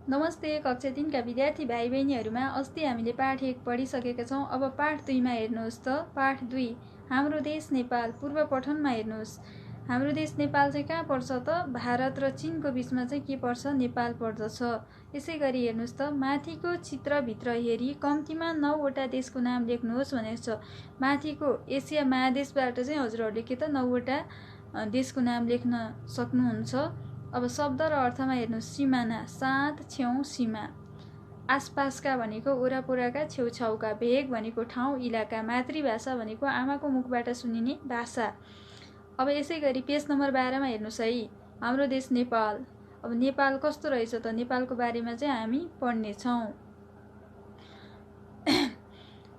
नमस्ते कक्षा 3 का विद्यार्थी भाइ बहिनीहरुमा अस्ति हामीले पाठ 1 पढिसकेका छौं। अब पाठ 2 मा हेर्नुहोस् त। पाठ 2 हाम्रो देश नेपाल पूर्व पठनमा हेर्नुहोस्। हाम्रो देश नेपाल चाहिँ कहाँ पर्छ त? भारत र चीनको बीचमा चाहिँ के पर्छ? नेपाल पर्दछ। यसैगरी हेर्नुहोस् त, माथिको चित्रभित्र हेरी कम्तीमा 9 वटा देशको नाम लेख्नुहोस् भनेको छ। माथिको एसिया महादेशबाट चाहिँ हजुरहरूले के त 9 वटा देशको नाम लेख्न सक्नुहुन्छ। अब शब्द र अर्थमा हेर्नुहोस्। सिमाना, साथ, छेउ, सीमा। आसपासका भनेको ओरापोराका, छेउछाउका। भेग भनेको ठाउँ, इलाका। मातृभाषा भनेको आमाको मुखबाट सुनिने भाषा। अब यसैगरी पेज नम्बर 12 मा हेर्नुहोस् है। हाम्रो देश नेपाल। अब नेपाल कस्तो रहेछ त? नेपालको बारेमा चाहिँ हामी पढ्ने छौं।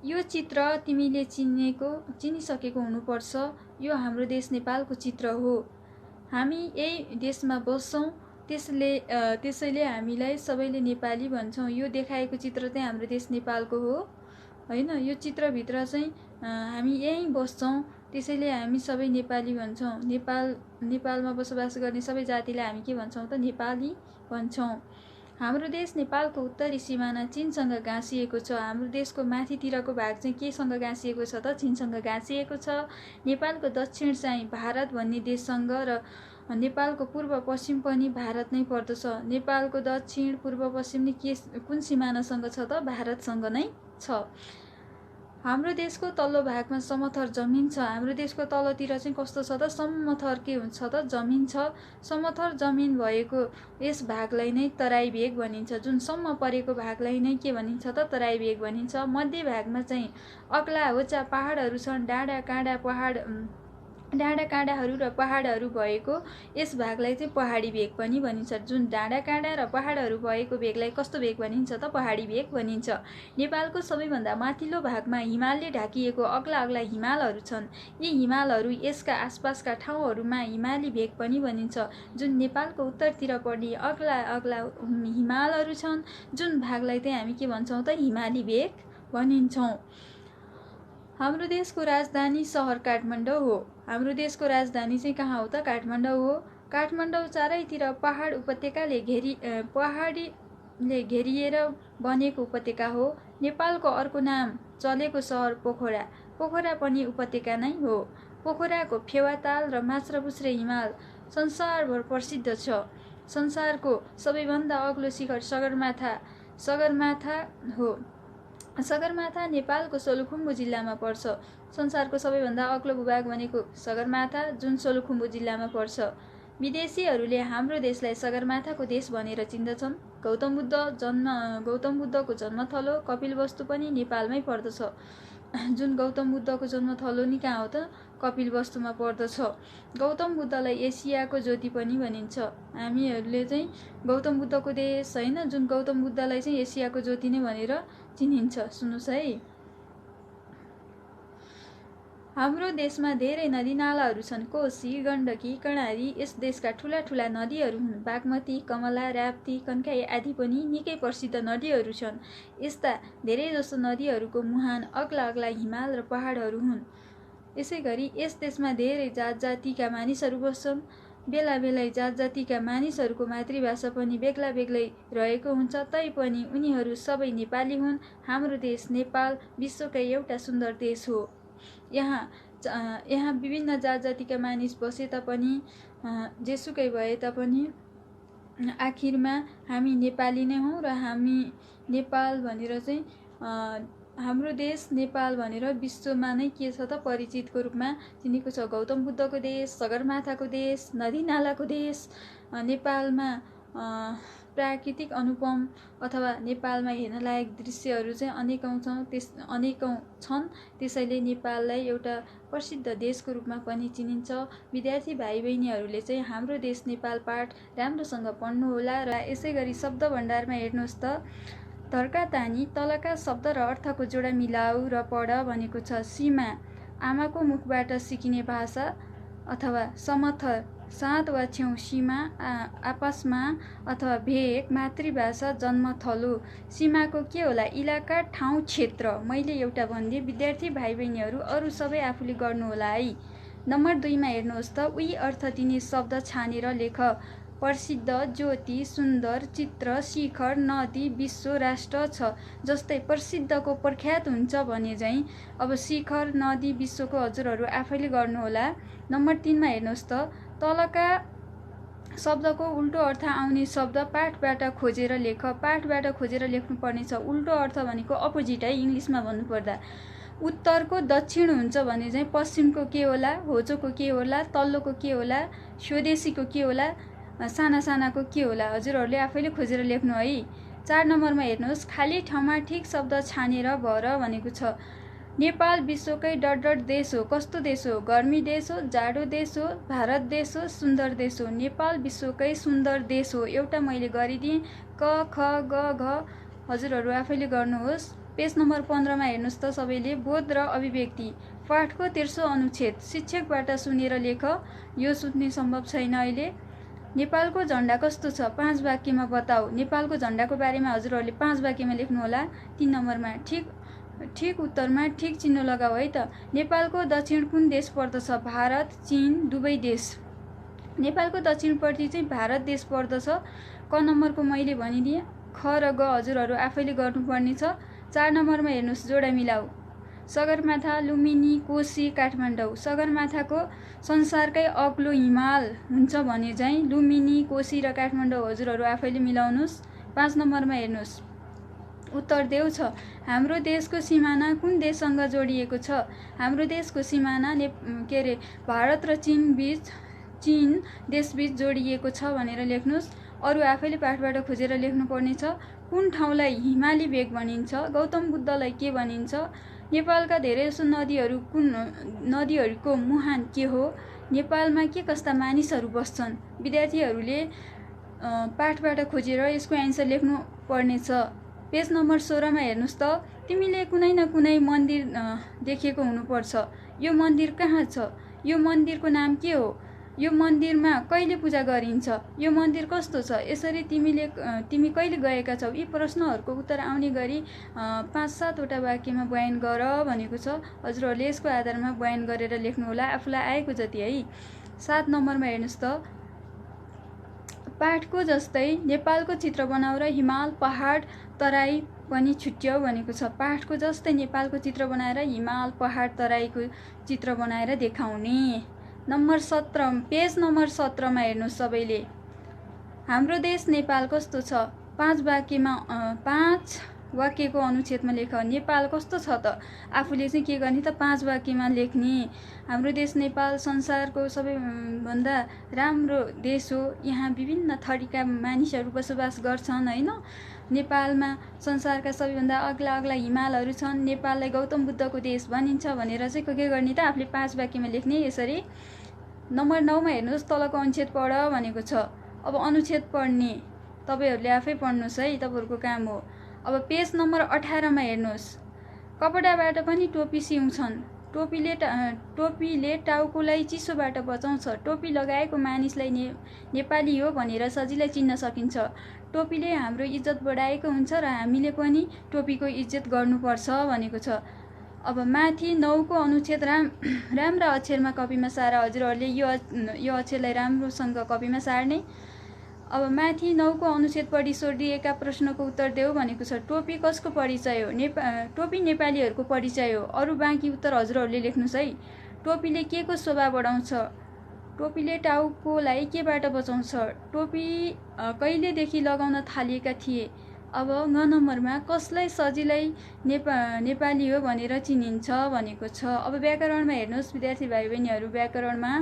यो चित्र तिमीले चिनिसकेको हुनुपर्छ। यो हाम्रो देश नेपालको चित्र हो। हामी यही देशमा बस्छौं, त्यसैले हामीलाई सबैले नेपाली भन्छौं। यो देखाएको चित्र चाहिँ हाम्रो देश नेपालको हो हैन। यो चित्रभित्र चाहिँ हामी यही बस्छौं, त्यसैले हामी सबै नेपाली भन्छौं। नेपालमा बसोबास गर्ने सबै जातिलाई हामी के भन्छौं त? नेपाली भन्छौं। हाम्रो देश नेपालको उत्तरी सिमाना चीनसँग गाँसिएको छ। हाम्रो देशको माथितिरको भाग चाहिँ केसँग गाँसिएको छ त? चीनसँग गाँसिएको छ। नेपालको दक्षिण चाहिँ भारत भन्ने देशसँग र नेपालको पूर्व पश्चिम पनि भारत नै पर्दछ। नेपालको दक्षिण पूर्व पश्चिम कुन सिमानासँग छ त? भारतसँग नै छ। हाम्रो देशको तल्लो भागमा समथर जमिन छ। हाम्रो देशको तलतिर चाहिँ कस्तो छ त? समथर के हुन्छ त? जमिन छ। समथर जमिन भएको यस भागलाई नै तराई भेग भनिन्छ। जुन सम्म परेको भागलाई नै के भनिन्छ त? तराई भेग भनिन्छ। मध्य भागमा चाहिँ अग्ला होचा पहाडहरू छन्। डाँडाकाँडाहरू र पहाडहरू भएको यस भागलाई चाहिँ पहाडी भेग पनि भनिन्छ। जुन डाँडाकाँडा र पहाडहरू भएको भेगलाई कस्तो भेग भनिन्छ त? पहाडी भेग भनिन्छ। नेपालको सबैभन्दा माथिल्लो भागमा हिमालले ढाकिएको अग्ला अग्ला हिमालहरू छन्। यी हिमालहरू यसका आसपासका ठाउँहरूमा हिमाली भेग पनि भनिन्छ। जुन नेपालको उत्तरतिर पर्ने अग्ला अग्ला हिमालहरू छन्, जुन भागलाई चाहिँ हामी के भन्छौं त? हिमाली भेग भनिन्छौं। हाम्रो देशको राजधानी सहर काठमाडौँ हो। हाम्रो देशको राजधानी चाहिँ कहाँ हो त? काठमाडौँ हो। काठमाडौँ चारैतिर पहाड उपत्यकाले घेरिएर बनेको उपत्यका हो। नेपालको अर्को नाम चलेको सहर पोखरा। पोखरा पनि उपत्यका नै हो। पोखराको फेवाताल र माछ्रपुच्छ्रे हिमाल संसारभर प्रसिद्ध छ। संसारको सबैभन्दा अग्लो शिखर सगरमाथा हो। सगरमाथा नेपालको सोलुखुम्बु जिल्लामा पर्छ। संसारको सबैभन्दा अग्लो भूभाग भनेको सगरमाथा, जुन सोलुखुम्बु जिल्लामा पर्छ। विदेशीहरूले हाम्रो देशलाई सगरमाथाको देश भनेर चिन्दछन्। गौतम बुद्धको जन्मथलो कपिलवस्तु पनि नेपालमै पर्दछ। जुन गौतम बुद्धको जन्मथलो नि कहाँ हो त? कपिलवस्तुमा पर्दछ। गौतम बुद्धलाई एसियाको ज्योति पनि भनिन्छ। हामीहरूले चाहिँ गौतम बुद्धको देश हैन, जुन गौतम बुद्धलाई चाहिँ एसियाको ज्योति नै भनेर चिनिन्छ। सुन्नुस् है। हाम्रो देशमा धेरै नदीनालाहरू छन्। कोशी, गण्डकी, कर्णाली यस देशका ठूला ठूला नदीहरू हुन्। बागमती, कमला, राप्ती, कन्काई आदि पनि निकै प्रसिद्ध नदीहरू छन्। यस्ता धेरैजसो नदीहरूको मुहान अग्ला अग्ला हिमाल र पहाडहरू हुन्। यसैगरी यस देशमा धेरै जात जातिका मानिसहरू बस्छन्। बेला बेलै जात जातिका मानिसहरूको मातृभाषा पनि बेग्ला बेग्लै रहेको हुन्छ, तैपनि उनीहरू सबै नेपाली हुन्। हाम्रो देश नेपाल विश्वकै एउटा सुन्दर देश हो। यहाँ विभिन्न जात जातिका मानिस बसे तापनि, जेसुकै भए तापनि आखिरमा हामी नेपाली नै हौं र हामी नेपाल भनेर चाहिँ हाम्रो देश नेपाल भनेर विश्वमा नै के छ त? परिचितको रूपमा चिनेको छ। गौतम बुद्धको देश, सगरमाथाको देश, नदीनालाको देश। नेपालमा प्राकृतिक अनुपम अथवा नेपालमा हेर्न लायक दृश्यहरू चाहिँ अनेकौं छन्। त्यसैले नेपाललाई एउटा प्रसिद्ध देशको रूपमा पनि चिनिन्छ। विद्यार्थी भाइ बहिनीहरूले चाहिँ हाम्रो देश नेपाल पाठ राम्रोसँग पढ्नुहोला। र यसैगरी शब्द भण्डारमा हेर्नुहोस् त। धर्कातानी तलका शब्द र अर्थको जोडा मिलाऊ र पढ भनेको छ। सीमा आमाको मुखबाट सिकिने भाषा अथवा समथर, साथ वा छेउ सीमा आपसमा अथवा भेग मातृभाषा जन्मथलो। सीमाको के होला? इलाका, ठाउँ, क्षेत्र। मैले एउटा भनिदिए विद्यार्थी भाइ बहिनीहरू अरू सबै आफूले गर्नुहोला है। नम्बर 2 मा हेर्नुहोस् त। उही अर्थ दिने शब्द छानेर लेख। प्रसिद्ध, ज्योति, सुन्दर, चित्र, शिखर, नदी, विश्व, राष्ट्र छ। जस्तै प्रसिद्धको प्रख्यात हुन्छ भने चाहिँ अब शिखर, नदी, विश्वको हजुरहरू आफैले गर्नुहोला। नम्बर 3 मा हेर्नुहोस् त, तलका शब्दको उल्टो अर्थ आउने शब्द पाठबाट खोजेर लेख। पाठबाट खोजेर लेख्नुपर्ने छ। उल्टो अर्थ भनेको अपोजिट है, इङ्ग्लिसमा भन्नुपर्दा। उत्तरको दक्षिण हुन्छ भने चाहिँ पश्चिमको के होला, होचोको के होला, तल्लोको के होला, स्वदेशीको के होला, साना सानाको के होला, हजुरहरूले आफैले खोजेर लेख्नु है। 4 नम्बरमा हेर्नुहोस्, खाली ठाउँमा ठिक शब्द छानेर भर भनेको छ। नेपाल विश्वकै डट डट देश हो। कस्तो देश हो? गर्मी देश हो, जाडो देश हो, भारत देश हो, सुन्दर देश हो। नेपाल विश्वकै सुन्दर देश हो। एउटा मैले गरिदिएँ, क ख ग घ हजुरहरू आफैले गर्नुहोस्। पेज नम्बर 15 मा हेर्नुहोस् त सबैले, बोध र अभिव्यक्ति। पाठको तेर्सो अनुच्छेद, शिक्षकबाट सुनेर लेख। यो सुन्ने सम्भव छैन अहिले। नेपालको झण्डा कस्तो छ? 5 वाक्यमा बताऊ। नेपालको झण्डाको बारेमा हजुरहरूले 5 वाक्यमा लेख्नुहोला। 3 नम्बरमा ठिक उत्तरमा ठिक चिन्ह लगाऊ है त। नेपालको दक्षिण कुन देश पर्दछ? भारत, चीन, दुवै देश। नेपालको दक्षिणपट्टि चाहिँ भारत देश पर्दछ। क नम्बरको मैले भनिदिएँ, ख र ग हजुरहरू आफैले गर्नुपर्ने छ। 4 नम्बरमा हेर्नुहोस्, जोडा मिलाऊ। सगरमाथा, लुम्बिनी, कोशी, काठमाडौँ। सगरमाथाको संसारकै अग्लो हिमाल हुन्छ भने चाहिँ लुम्बिनी, कोशी र काठमाडौँ हजुरहरू आफैले मिलाउनुहोस्। 5 नम्बरमा हेर्नुहोस्, उत्तर देऊ छ। हाम्रो देशको सिमाना कुन देशसँग जोडिएको छ? हाम्रो देशको सिमाना भारत र चीन देशबीच जोडिएको छ भनेर लेख्नुहोस्। अरू आफैले पाठबाट खोजेर लेख्नुपर्ने छ। कुन ठाउँलाई हिमाली भेग भनिन्छ? गौतम बुद्धलाई के भनिन्छ? नेपालका धेरैजसो नदीहरूको मुहान के हो? नेपालमा के कस्ता मानिसहरू बस्छन्? विद्यार्थीहरूले पाठबाट खोजेर यसको एन्सर लेख्नु पर्नेछ। पेज नम्बर 16 मा हेर्नुहोस् त, तिमीले कुनै न कुनै मन्दिर देखेको हुनुपर्छ। यो मन्दिर कहाँ छ? यो मन्दिरको नाम के हो? यो मन्दिरमा कहिले पूजा गरिन्छ? यो मन्दिर कस्तो छ? यसरी तिमी कहिले गएका छौ? यी प्रश्नहरूको उत्तर आउने गरी 5-7 वटा वाक्यमा बयान गर भनेको छ। हजुरहरूले यसको आधारमा बयान गरेर लेख्नुहोला, आफूलाई आएको जति है। 7 नम्बरमा हेर्नुहोस् त, पाठको जस्तै नेपालको चित्र बनाऊ र हिमाल, पहाड, तराई पनि छुट्याऊ भनेको छ। पाठको जस्तै नेपालको चित्र बनाएर हिमाल, पहाड, तराईको चित्र बनाएर देखाउने। नम्बर 17, पेज नम्बर 17 मा हेर्नुहोस् सबैले, हाम्रो देश नेपाल कस्तो छ? 5 वाक्यको अनुच्छेदमा लेख। नेपाल कस्तो छ त? आफूले चाहिँ के गर्ने त? 5 वाक्यमा लेख्ने। हाम्रो देश नेपाल संसारको सबैभन्दा राम्रो देश हो। यहाँ विभिन्न थरीका मानिसहरू बसोबास गर्छन् हैन। नेपालमा संसारका सबैभन्दा अग्ला अग्ला हिमालहरू छन्। नेपाललाई गौतम बुद्धको देश भनिन्छ भनेर चाहिँ के गर्ने त? आफूले 5 वाक्यमा लेख्ने यसरी। नम्बर 9 मा हेर्नुहोस्, तलको अनुच्छेद पढ भनेको छ। अब अनुच्छेद पढ्ने तपाईहरूले आफै पढ्नुहोस् है, तपाईँहरूको काम हो। अब पेज नम्बर 18 मा हेर्नुहोस्, कपडाबाट पनि टोपी सिउँछन्। टोपीले टाउकोलाई चिसोबाट बचाउँछ। टोपी लगाएको मानिसलाई नेपाली हो भनेर सजिलै चिन्न सकिन्छ। टोपीले हाम्रो इज्जत बढाएको हुन्छ र हामीले पनि टोपीको इज्जत गर्नुपर्छ भनेको छ। अब माथि 9 को अनुच्छेद राम्रा अक्षरमा कपीमा सार। हजुरहरूले यो अक्षरलाई राम्रोसँग कपीमा सार्ने। अब माथि 9 को अनुच्छेद पढी सोधिएका प्रश्नको उत्तर देऊ भनेको छ। टोपी कसको परिचय हो? टोपी नेपालीहरूको परिचय हो। अरू बाँकी उत्तर हजुरहरूले लेख्नुहोस् है। टोपीले के को शोभा बढाउँछ? टोपीले टाउकोलाई केबाट बचाउँछ? टोपी कहिलेदेखि लगाउन थालिएका थिए? अब 9 नम्बरमा कसलाई सजिलै नेपाली हो भनेर चिनिन्छ भनेको छ। अब व्याकरणमा हेर्नुहोस् विद्यार्थी भाइ बहिनीहरू, व्याकरणमा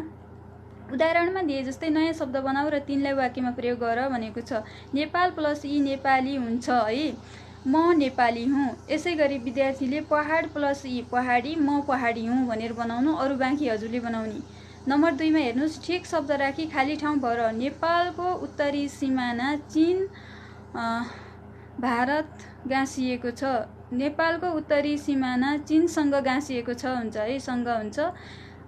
उदाहरणमा दिए जस्तै नयाँ शब्द बनाऊ र तिनलाई वाक्यमा प्रयोग गर भनेको छ। नेपाल प्लस ई नेपाली हुन्छ है। म नेपाली हुँ। यसै गरी विद्यार्थीले पहाड प्लस ई पहाडी, म पहाडी हुँ भनेर बनाउनु। अरू बाँकी हजुरले बनाउने। नम्बर 2 मा हेर्नुहोस्, ठिक शब्द राखी खाली ठाउँ भर। नेपालको उत्तरी सिमाना चीन, भारत गाँसिएको छ। नेपालको उत्तरी सिमाना चीनसँग गाँसिएको छ हुन्छ है, सँग हुन्छ।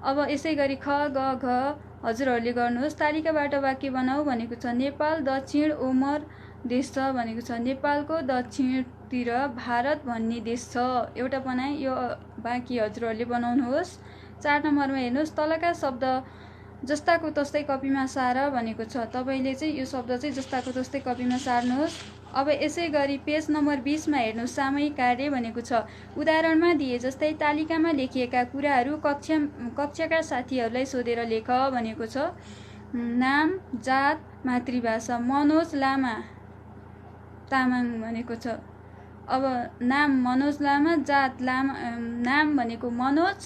अब यसै गरी ख ग घ हजुरहरूले गर्नुहोस्। तालिकाबाट वाक्य बनाऊ भनेको छ। नेपाल दक्षिण ओमर देश छ भनेको छ। नेपालको दक्षिणतिर भारत भन्ने देश छ। एउटा बनाए, यो बाँकी हजुरहरूले बनाउनुहोस्। 4 नम्बरमा हेर्नुहोस्, तलका शब्द जस्ताको तस्तै कपीमा सार भनेको छ। तपाईँले चाहिँ यो शब्द चाहिँ जस्ताको तस्तै कपीमा सार्नुहोस्। अब यसै गरी पेज नम्बर 20मा हेर्नुहोस्, सामयिक कार्य भनेको छ। उदाहरणमा दिए जस्तै तालिकामा लेखिएका कुराहरू कक्षाका साथीहरूलाई सोधेर लेख भनेको छ। नाम, जात, मातृभाषा। मनोज लामा तामाङ भनेको छ। अब नाम मनोज लामा, जात लामा, नाम भनेको मनोज,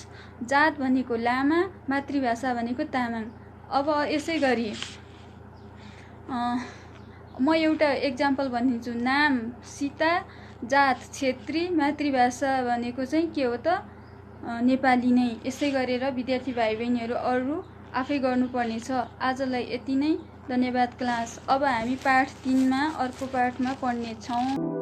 जात भनेको लामा, मातृभाषा भनेको तामाङ। अब यसै गरी म एउटा एक्जाम्पल भनिदिन्छु। नाम सीता, जात छेत्री, मातृभाषा भनेको चाहिँ के हो त नेपाली नै। यसै गरेर विद्यार्थी भाइ बहिनीहरू अरू आफै गर्नुपर्नेछ। आजलाई यति नै। धन्यवाद क्लास। अब हामी पाठ 3मा अर्को पाठमा पढ्नेछौँ।